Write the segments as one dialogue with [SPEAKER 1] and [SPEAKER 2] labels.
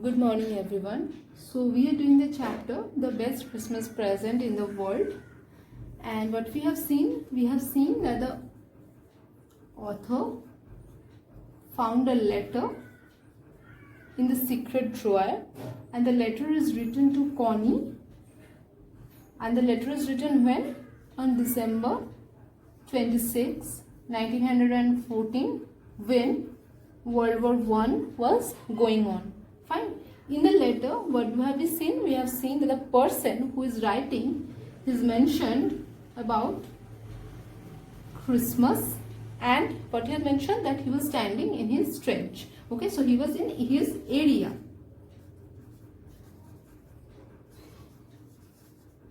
[SPEAKER 1] Good morning everyone. So we are doing the chapter The Best Christmas Present in the World, and what we have seen that the author found a letter in the secret drawer, and the letter is written to Connie, and the letter is written when? On December 26, 1914, when World War I was going on. Fine. In the letter, what have we seen? We have seen that the person who is writing is mentioned about Christmas, and what he has mentioned that he was standing in his trench. Okay, so he was in his area.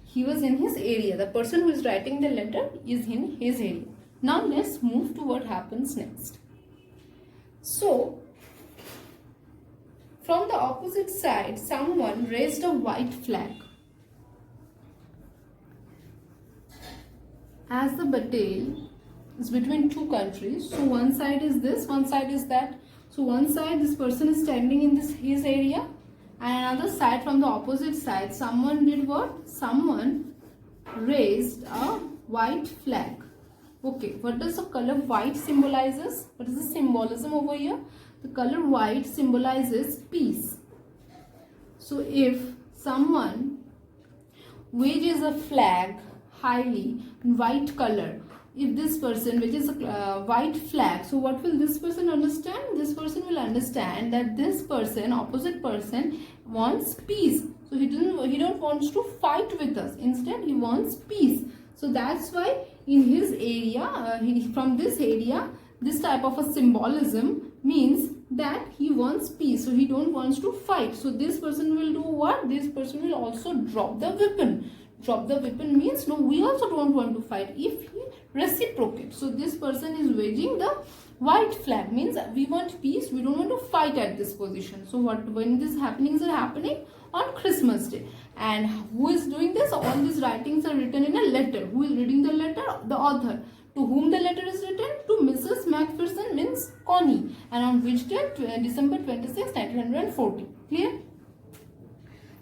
[SPEAKER 1] He was in his area. The person who is writing the letter is in his area. Now let's move to what happens next. So, from the opposite side, someone raised a white flag. As the battle is between two countries, so one side is this, one side is that. So one side, this person is standing in his area, and another side, from the opposite side, someone did what? Someone raised a white flag. Okay, what does the color white symbolizes? What is the symbolism over here? The color white symbolizes peace. So if someone wages a flag highly in white color, if this person wages a white flag, so what will this person understand? This person will understand that this person, opposite person, wants peace. So he don't wants to fight with us. Instead, he wants peace. So that's why in his area, from this area, this type of a symbolism means that he wants peace. So he don't wants to fight. So this person will do what? This person will also drop the weapon. Drop the weapon means no, we also don't want to fight. If he reciprocates, so this person is waging the white flag, means we want peace, we don't want to fight at this position. So when these happenings are happening on Christmas Day, and who is doing this? All these writings are written in a letter. Who is reading the letter? The author. To whom the letter is written? To Mrs. Macpherson, means Connie, and on which date? December 26, 1940. Clear?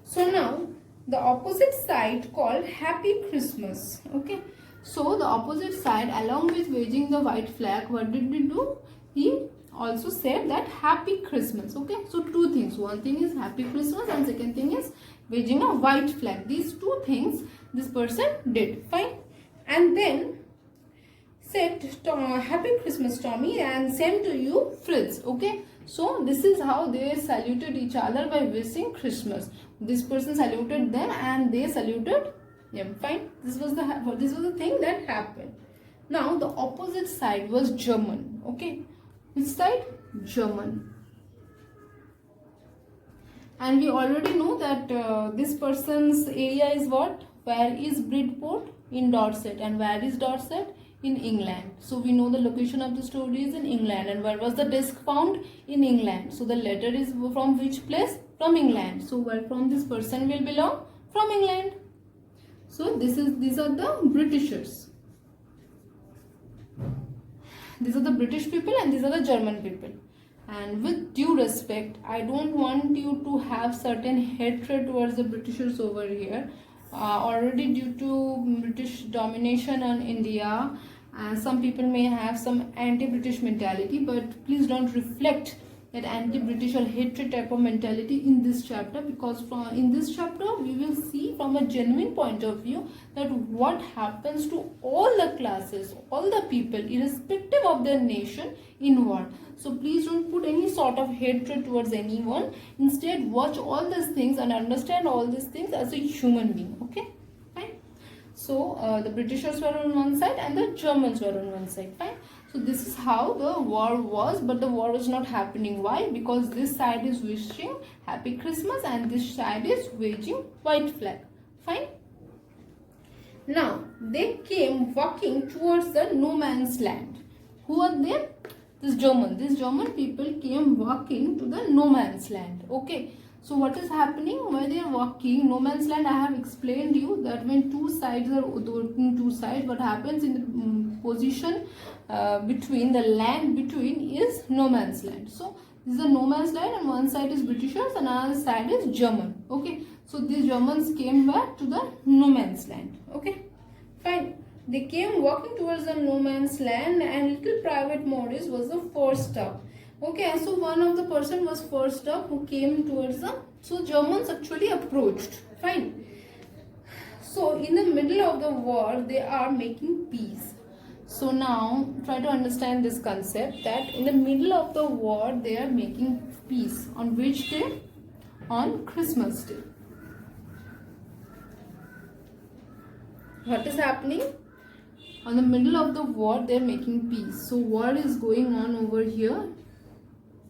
[SPEAKER 1] So now the opposite side called Happy Christmas. Okay, so the opposite side, along with waving the white flag, what did he do? He also said that Happy Christmas. Okay, so two things. One thing is Happy Christmas, and second thing is waving a white flag. These two things this person did. Fine. And then said Happy Christmas, Tommy, and same to you, Fritz. Okay, so this is how they saluted each other by wishing Christmas. This person saluted them and they saluted him. Fine. This was the thing that happened. Now the opposite side was German. Okay, which side? German. And we already know that this person's area is what? Where is Bridport? In Dorset. And where is Dorset? In England. So we know the location of the story is in England. And where was the disc found? In England. So the letter is from which place? From England. So where from this person will belong? From England. So these are the Britishers. These are the British people and these are the German people. And with due respect, I don't want you to have certain hatred towards the Britishers over here. Already due to British domination on India, some people may have some anti-British mentality, but please don't reflect that anti-British or hatred type of mentality in this chapter, because in this chapter we will see from a genuine point of view that what happens to all the classes, all the people, irrespective of their nation, in war. So please don't put any sort of hatred towards anyone. Instead, watch all these things and understand all these things as a human being. Okay, fine. So the Britishers were on one side and the Germans were on one side. Fine. So this is how the war was, but the war was not happening. Why? Because this side is wishing Happy Christmas and this side is waging white flag. Fine. Now they came walking towards the no man's land. Who are they? These German people came walking to the no man's land. Okay, so what is happening while they are walking no man's land? I have explained you that when two sides are working two sides, what happens in the position between the land between is no man's land. So This is the no man's land, and one side is Britishers and another side is German. Okay, so these Germans came back to the no man's land. Okay, fine. They came walking towards the no man's land, and little Private Maurice was the first up. Okay, so one of the person was first up who came towards the, so Germans actually approached. Fine. So in the middle of the war, they are making peace. So now try to understand this concept, that in the middle of the war, they are making peace. On which day? On Christmas Day. What is happening? On the middle of the war, they are making peace. So war is going on over here,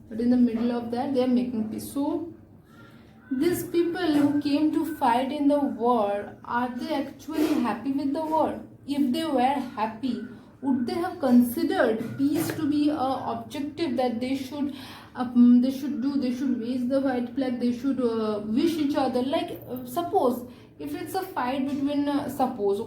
[SPEAKER 1] but in the middle of that, they are making peace. So these people who came to fight in the war, are they actually happy with the war? If they were happy, would they have considered peace to be a objective that they should do? They should raise the white flag, they should wish each other. Like suppose if it's a fight between suppose,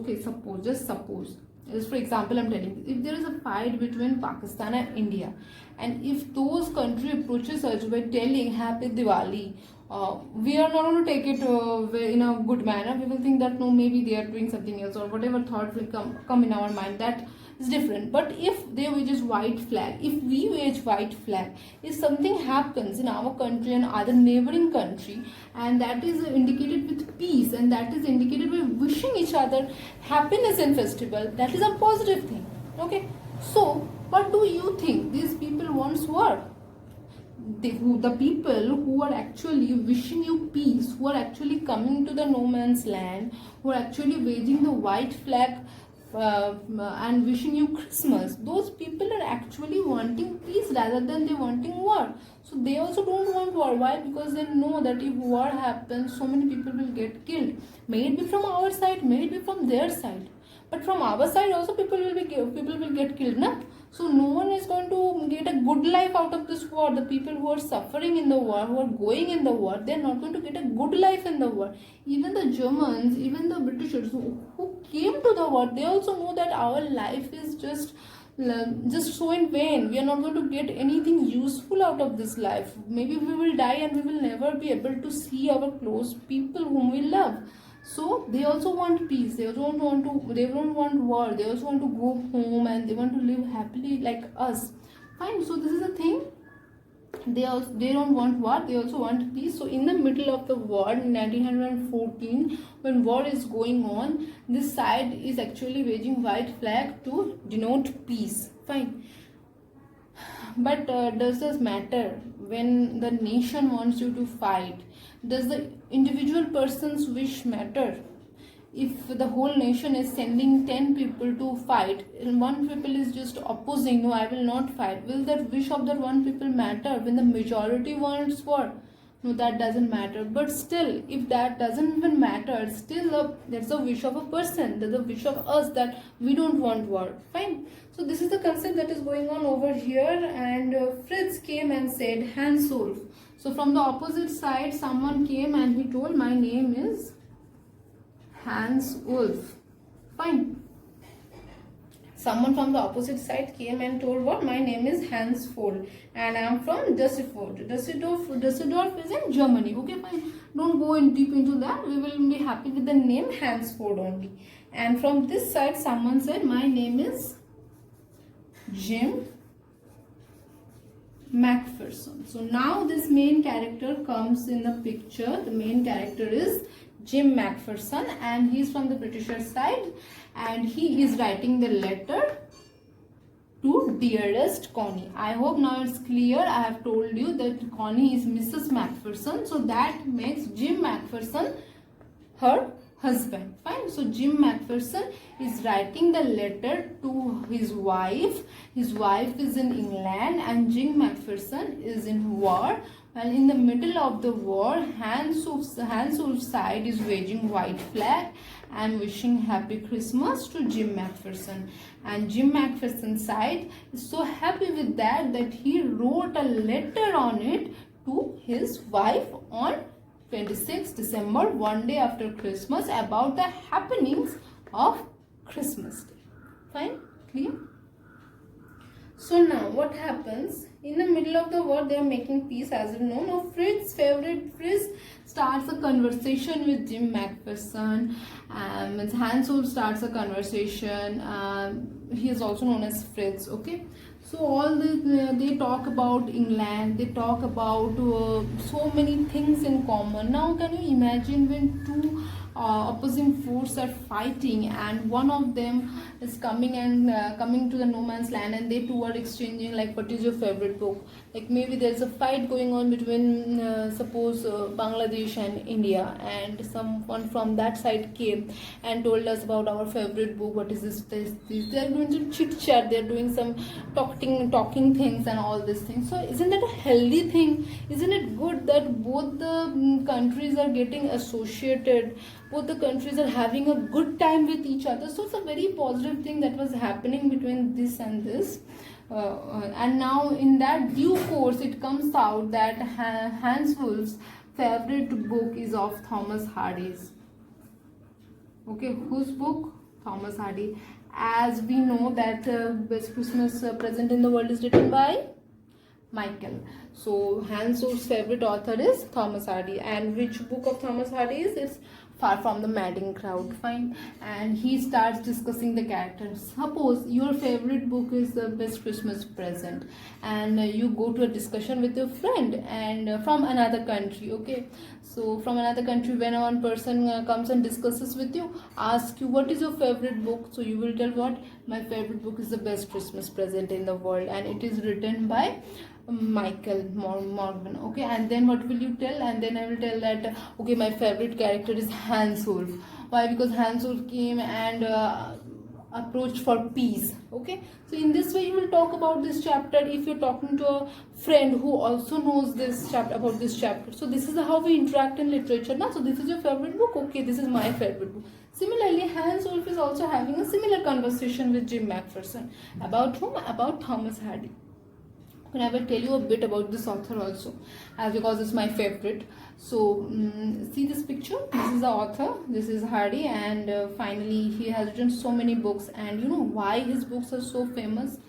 [SPEAKER 1] just for example I'm telling you, if there is a fight between Pakistan and India, and if those country approaches us by telling Happy Diwali, we are not going to take it in a good manner. We will think that no, maybe they are doing something else, or whatever thought will come in our mind. That is different. But if they wage white flag, if we wage white flag, if something happens in our country and other neighboring country, and that is indicated with peace, and that is indicated by wishing each other happiness and festival, that is a positive thing. Okay, so what do you think? These people wants war? The people who are actually wishing you peace, who are actually coming to the no man's land, who are actually waving the white flag and wishing you Christmas, those people are actually wanting peace rather than they wanting war. So they also don't want war. Why? Because they know that if war happens, so many people will get killed. May it be from our side, may it be from their side, but from our side also people will get killed, na? So no one is going to get a good life out of this war. The people who are suffering in the war, who are going in the war, they are not going to get a good life in the war. Even the Germans, even the Britishers who came to the war, they also know that our life is just so in vain. We are not going to get anything useful out of this life. Maybe we will die and we will never be able to see our close people whom we love. So they also want peace. They don't want war. They also want to go home and they want to live happily like us. Fine. So this is the thing. They don't want war. They also want peace. So in the middle of the war in 1914, when war is going on, this side is actually waving white flag to denote peace. Fine. But does this matter when the nation wants you to fight? Does the individual person's wish matter? If the whole nation is sending 10 people to fight and one people is just opposing, no, I will not fight, will that wish of that one people matter when the majority wants war? No, that doesn't matter. But still, if that doesn't even matter, still that's a wish of a person, that's a wish of us that we don't want war. Fine. So this is the concept that is going on over here. And Fritz came and said Hans Wolf. So from the opposite side, someone came and he told, my name is Hans Wolf. Fine. Someone from the opposite side came and told what? My name is Hans Ford and I am from Düsseldorf. Düsseldorf is in Germany. Okay, fine. Don't go in deep into that. We will be happy with the name Hans Ford only. And from this side, someone said, my name is Jim Macpherson. So now this main character comes in the picture. The main character is Jim Macpherson and he is from the Britisher side and he is writing the letter to dearest Connie. I hope now it's clear. I have told you that Connie is Mrs. Macpherson, so that makes Jim Macpherson her husband. Fine. So Jim Macpherson is writing the letter to his wife. His wife is in England and Jim Macpherson is in war. And in the middle of the war, Hans Wolf's side is waving white flag and wishing happy Christmas to Jim Macpherson. And Jim Macpherson's side is so happy with that he wrote a letter on it to his wife on 26 December, one day after Christmas, about the happenings of Christmas Day. Fine? Clear? So now what happens? In the middle of the word, they are making peace, as you know. Now, Fritz starts a conversation with Jim McPherson. Hans Wolf starts a conversation. He is also known as Fritz. Okay, so all they talk about England. They talk about so many things in common. Now, can you imagine when two opposing forces are fighting, and one of them is coming to the no man's land, and they two are exchanging like, what is your favorite book? Like, maybe there's a fight going on between suppose Bangladesh and India, and someone from that side came and told us about our favorite book. What is this? They are going to chit chat. They are doing some talking things and all these things. So isn't that a healthy thing? Isn't it good that both the countries are getting associated? Both the countries are having a good time with each other. So it's a very positive thing that was happening between this and this. And now in that due course, it comes out that Hans Wolf's favorite book is of Thomas Hardy's. Okay, whose book? Thomas Hardy. As we know that Best Christmas Present in the World is written by Michael. So Hans Wolf's favorite author is Thomas Hardy. And which book of Thomas Hardy is? It's Far from the Madding Crowd. Fine. And he starts discussing the characters. Suppose your favorite book is The Best Christmas Present, and you go to a discussion with your friend and from another country. Okay, so from another country, when one person comes and discusses with you, ask you what is your favorite book, so you will tell what, my favorite book is The Best Christmas Present in the World, and it is written by Michael Morgan. Okay, and then what will you tell? And then I will tell that okay, my favorite character is Hans Wolf. Why? Because Hans Wolf came and approached for peace. Okay, so in this way you will talk about this chapter if you're talking to a friend who also knows this chapter, about this chapter. So this is how we interact in literature now. So this is your favorite book. Okay, this is my favorite book. Similarly, Hans Wolf is also having a similar conversation with Jim McPherson. About whom? About Thomas Hardy. And I will tell you a bit about this author also, because it's my favorite. So see this picture, this is the author, this is Hardy, and finally he has written so many books. And you know why his books are so famous?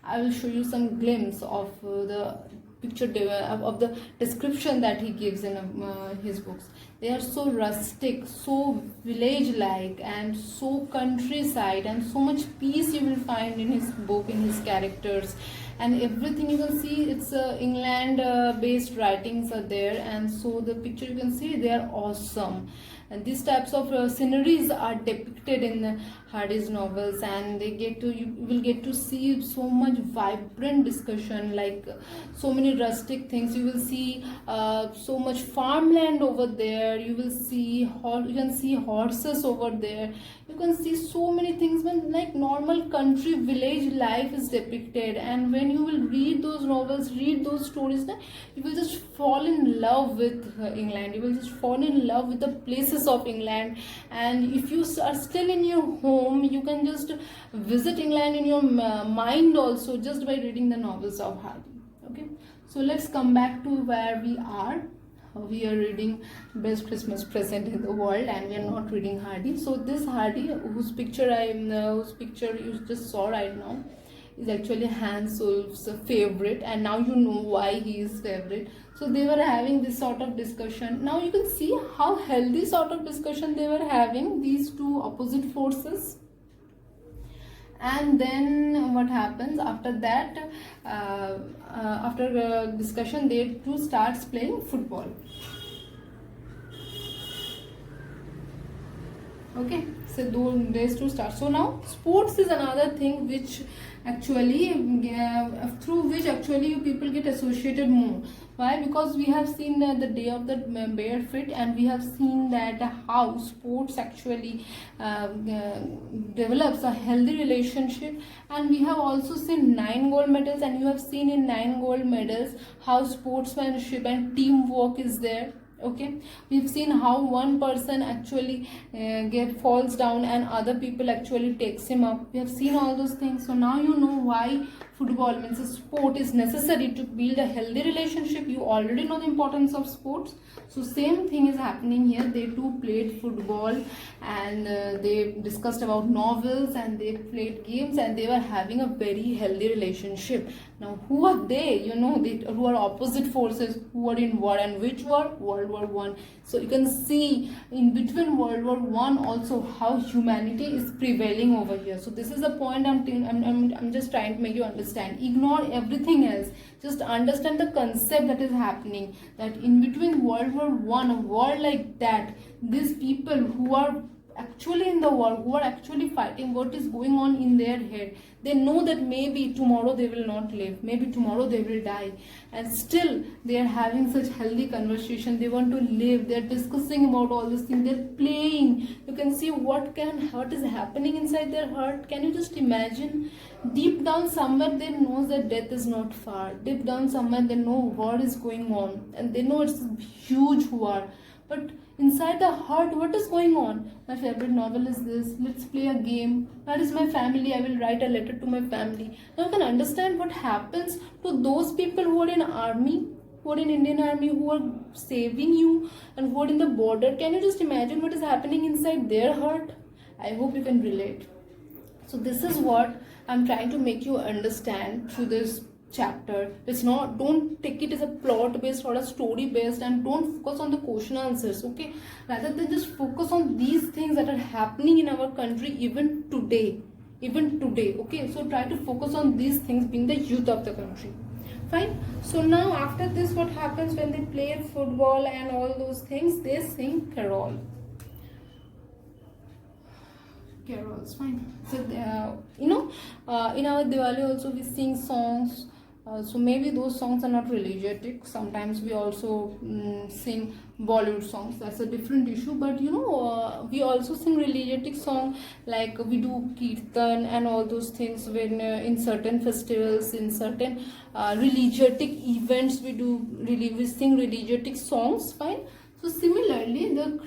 [SPEAKER 1] I will show you some glimpse of the picture of the description that he gives in his books. They are so rustic, so village like, and so countryside, and so much peace you will find in his book, in his characters, and everything you can see. It's England based writings are there, and so the picture you can see, they are awesome. And these types of sceneries are depicted in Hardy's novels, and you will get to see so much vibrant discussion, like so many rustic things. You will see so much farmland over there. You will see you can see horses over there. You can see so many things when like normal country village life is depicted. And when you will read those novels, read those stories, then you will just fall in love with England. You will just fall in love with the places of England. And if you are still in your home, you can just visit England in your mind also, just by reading the novels of Hardy. Okay, so let's come back to where we are. We are reading Best Christmas Present in the World, and we are not reading Hardy. So this Hardy, whose picture you just saw right now, is actually Hans Wolf's favorite, and now you know why he is favorite. So they were having this sort of discussion. Now you can see how healthy sort of discussion they were having, these two opposite forces. And then what happens after that? After discussion, they two starts playing football. Okay, so these two start. So now sports is another thing which actually through which actually people get associated more. Why? Because we have seen the Day of the Bare Feet, and we have seen that how sports actually develops a healthy relationship. And we have also seen 9 gold medals, and you have seen in 9 gold medals how sportsmanship and teamwork is there. Okay, we've seen how one person actually falls down and other people actually takes him up. We have seen all those things. So now you know why football means a sport is necessary to build a healthy relationship. You already know the importance of sports. So same thing is happening here. They too played football, and they discussed about novels, and they played games, and they were having a very healthy relationship. Now who are they? You know, who are opposite forces, who are in war, and which war? World War One. So you can see in between World War One also how humanity is prevailing over here. So this is the point I'm just trying to make you understand. Ignore everything else. Just understand the concept that is happening. That in between World War One, a war like that, these people who are actually in the war, who are actually fighting, what is going on in their head, they know that maybe tomorrow they will not live, maybe tomorrow they will die, and still they are having such healthy conversation. They want to live, they are discussing about all these things, they're playing. You can see what is happening inside their heart. Can you just imagine? Deep down somewhere they know that death is not far. Deep down somewhere they know war is going on, and they know it's a huge war. But inside the heart, what is going on? My favorite novel is this. Let's play a game. Where is my family? I will write a letter to my family. Now you can understand what happens to those people who are in army, who are in Indian army, who are saving you, and who are in the border. Can you just imagine what is happening inside their heart? I hope you can relate. So this is what I'm trying to make you understand through this chapter. It's not, don't take it as a plot based or a story based, and don't focus on the question answers, okay? Rather than just focus on these things that are happening in our country even today, okay? So try to focus on these things, being the youth of the country. Fine. So now after this, what happens when they play football and all those things? They sing carol. Carols, fine. So in our Diwali also we sing songs. So maybe those songs are not religiatic. Sometimes we also sing Bollywood songs. That's a different issue. But we also sing religiatic song, like we do kirtan and all those things when in certain festivals, in certain religiatic events, we sing religiatic songs. Fine. So similarly, the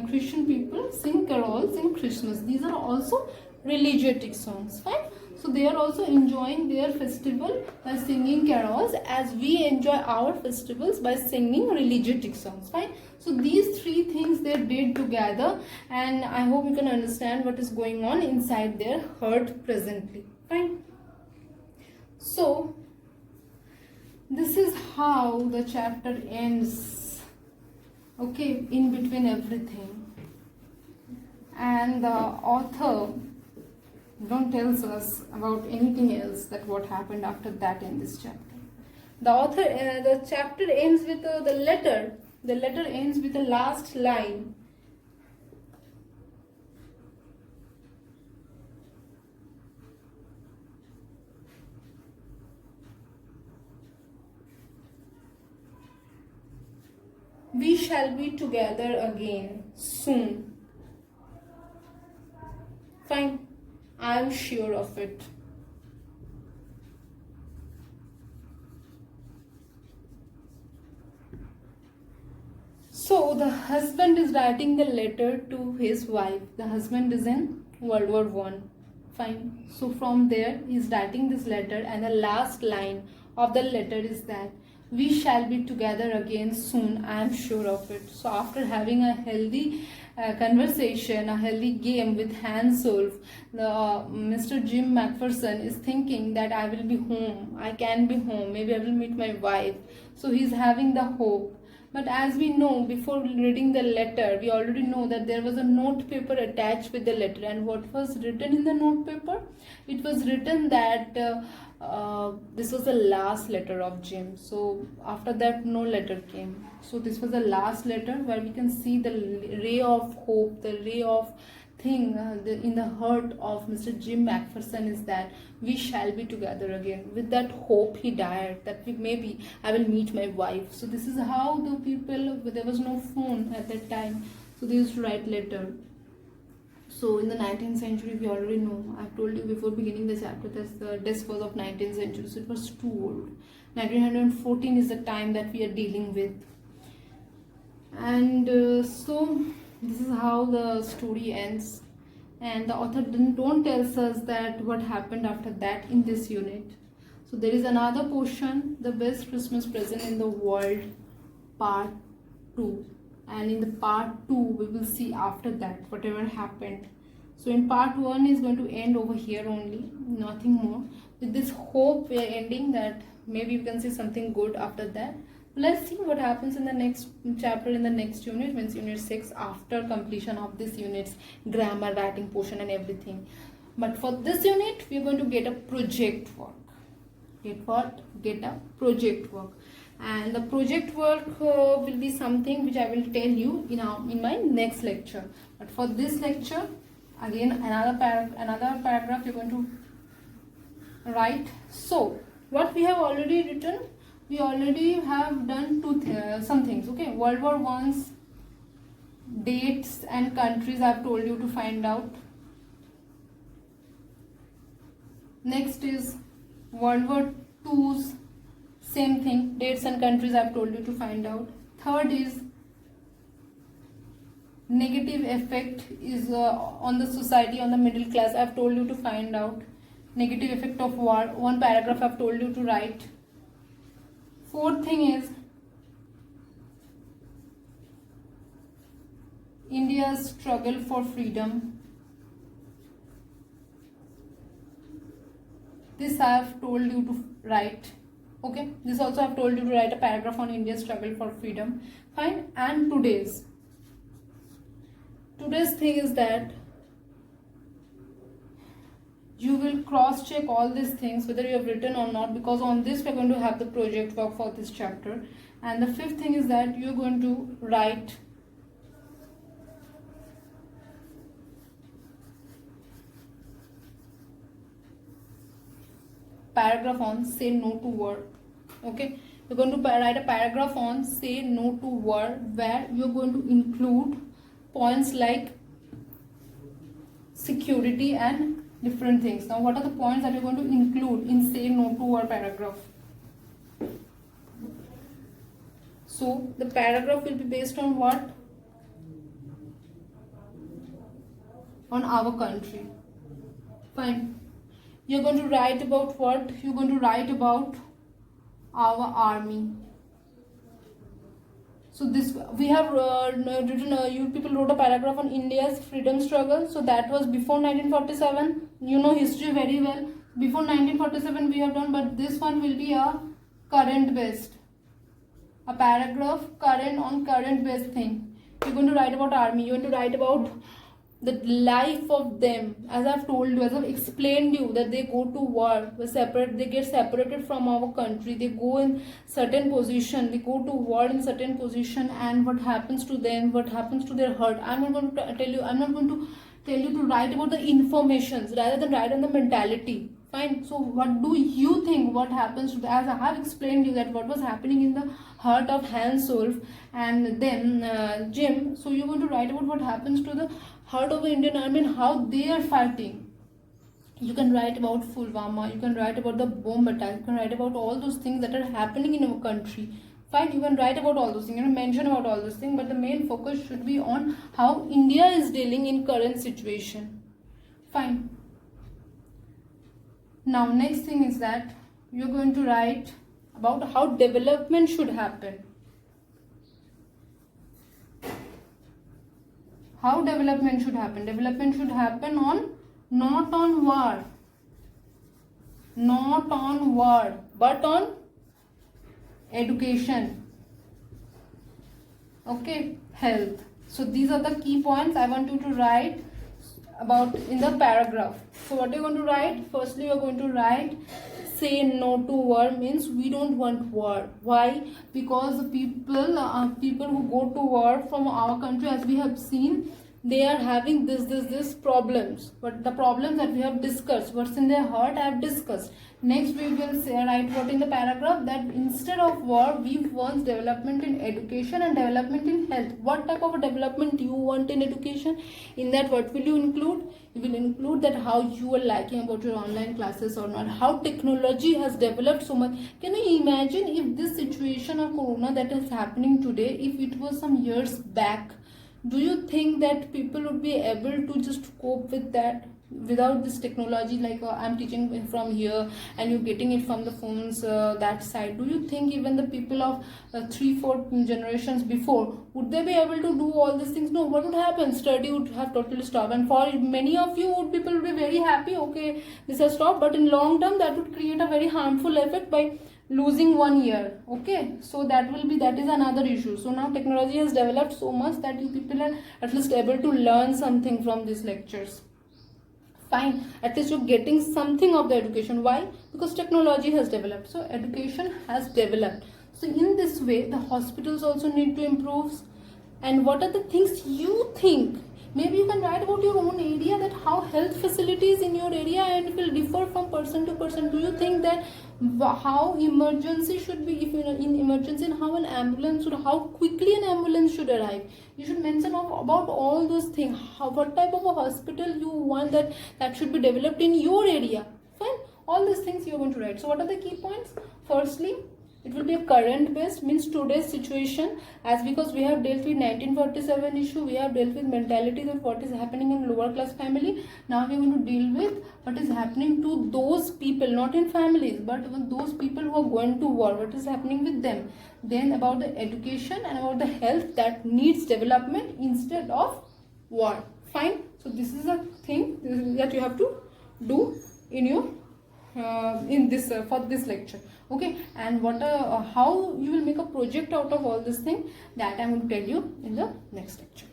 [SPEAKER 1] Christian people sing carols in Christmas. These are also religiatic songs. Fine. So they are also enjoying their festival by singing carols, as we enjoy our festivals by singing religiatic songs. Fine. So these three things they did together, and I hope you can understand what is going on inside their heart presently. Fine. So this is how the chapter ends. Okay, in between everything, and the author don't tells us about anything else, that what happened after that in this chapter. The author, the chapter ends with the letter. The letter ends with the last line. We shall be together again soon. Fine, I'm sure of it. So the husband is writing the letter to his wife. The husband is in World War One. Fine. So from there he is writing this letter, and the last line of the letter is that we shall be together again soon. I am sure of it. So after having a healthy conversation, a healthy game with Hans Wolf, Mr. Jim McPherson is thinking that I will be home. I can be home. Maybe I will meet my wife. So he's having the hope. But as we know, before reading the letter, we already know that there was a note paper attached with the letter. And what was written in the note paper? It was written that this was the last letter of Jim. So after that, no letter came. So this was the last letter, where we can see the ray of hope, the ray of thing in the heart of Mr. Jim McPherson is that we shall be together again. With that hope, he died, that maybe I will meet my wife. So this is how the people, there was no phone at that time, so they used to write letter. So in the 19th century, we already know, I've told you before beginning the chapter, that the death was of 19th century, so it was too old. 1914 is the time that we are dealing with. And so this is how the story ends, and the author don't tells us that what happened after that in this unit. So there is another portion, the best Christmas present in the world, part 2, and in the part 2 we will see after that whatever happened. So in part 1 is going to end over here only, nothing more. With this hope we are ending that maybe you can see something good after that. Let's see what happens in the next chapter, in the next unit, means unit 6, after completion of this unit's grammar, writing portion and everything. But for this unit we are going to get a project work. Get what? Get a project work. And the project work will be something which I will tell you in my next lecture. But for this lecture, again another paragraph you're going to write. So what we have already written, we already have done some things. Okay, World War I's dates and countries I've told you to find out. Next is World War II's, same thing, dates and countries I've told you to find out. Third is negative effect is on the society, on the middle class, I've told you to find out. Negative effect of war, one paragraph I've told you to write. Fourth thing is India's struggle for freedom. This I have told you to write. Okay, this also I have told you to write a paragraph on India's struggle for freedom. Fine. And today's thing is that you will cross check all these things whether you have written or not, because on this we are going to have the project work for this chapter. And the fifth thing is that you are going to write paragraph on say no to war. Okay, you're going to write a paragraph on say no to war, where you're going to include points like security and different things. Now what are the points that you're going to include in say no to war paragraph? So the paragraph will be based on what? On our country. Fine. You're going to write about what? You're going to write about our army. So this we have written, you people wrote a paragraph on India's freedom struggle. So that was before 1947. You know history very well. Before 1947 we have done, but this one will be a current based. A paragraph current based thing. You're going to write about army. You're going to write about the life of them, as I've told you, as I've explained you, that they go to war, they get separated from our country, they go in certain position, they go to war in certain position, and what happens to them, what happens to their hurt. I'm not going to tell you to write about the informations rather than write on the mentality. Fine. So what do you think what happens to the, as I have explained you that what was happening in the heart of Hans Wolf and then Jim. So you're going to write about what happens to the heart of the Indian army and how they are fighting. You can write about Pulwama, you can write about the bomb attack, you can write about all those things that are happening in our country. Fine, you can write about all those things, you can mention about all those things, but the main focus should be on how India is dealing in current situation. Fine. Now next thing is that you're going to write about how development should happen. How development should happen? Development should happen not on war, but on education. Okay, health. So these are the key points I want you to write about in the paragraph. So what you're going to write? Firstly, you're going to write say no to war, means we don't want war. Why? Because the people who go to war from our country, as we have seen, they are having this problems, but the problems that we have discussed, what's in their heart, I have discussed. Next we will say, write what in the paragraph, that instead of war we want development in education and development in health. What type of a development you want in education? In that, what will you include? You will include that how you are liking about your online classes or not, how technology has developed so much. Can you imagine if this situation of corona that is happening today, if it was some years back, do you think that people would be able to just cope with that without this technology? Like I'm teaching from here and you're getting it from the phones, that side. Do you think even the people of 3-4 generations before, would they be able to do all these things? No. What would happen? Study would have totally stopped, and for many of you people would be very happy, okay, this has stopped, but in long term that would create a very harmful effect by losing 1 year. Okay, so that is another issue. So now technology has developed so much that you people are at least able to learn something from these lectures. Fine, at least you're getting something of the education. Why? Because technology has developed, so education has developed. So in this way the hospitals also need to improve. And what are the things you think? Maybe you can write about your own area, that how health facilities in your area, and it will differ from person to person. Do you think that how emergency should be, if you know in emergency, and how an ambulance should, how quickly an ambulance should arrive? You should mention about all those things. What type of a hospital you want that should be developed in your area. Fine, all these things you are going to write. So what are the key points? Firstly, it will be a current based, means today's situation, as because we have dealt with 1947 issue, we have dealt with mentality that what is happening in lower class family. Now we are going to deal with what is happening to those people, not in families, but those people who are going to war, what is happening with them. Then about the education and about the health that needs development instead of war. Fine. So this is a thing that you have to do in your in this for this lecture. Okay, and what how you will make a project out of all this thing, that I'm going to tell you in the next lecture.